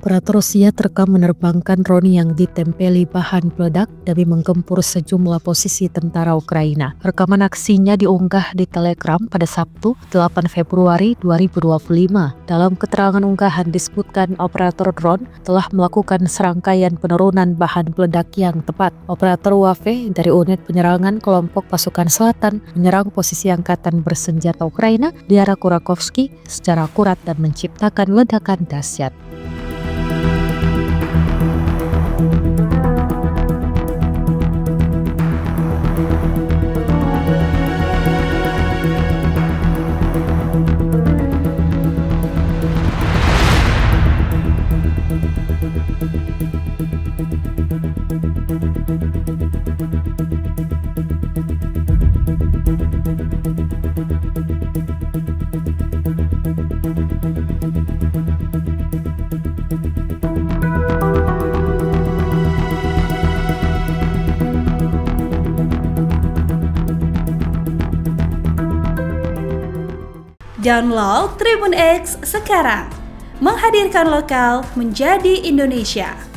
Operator Rusia terekam menerbangkan drone yang ditempeli bahan peledak demi menggempur sejumlah posisi tentara Ukraina. Rekaman aksinya diunggah di Telegram pada Sabtu, 8 Februari 2025. Dalam keterangan unggahan disebutkan operator drone telah melakukan serangkaian penurunan bahan peledak yang tepat. Operator UAV dari unit penyerangan kelompok pasukan selatan menyerang posisi angkatan bersenjata Ukraina di arah Kurakovsky secara akurat dan menciptakan ledakan dahsyat. Download Tribun X sekarang, menghadirkan lokal menjadi Indonesia.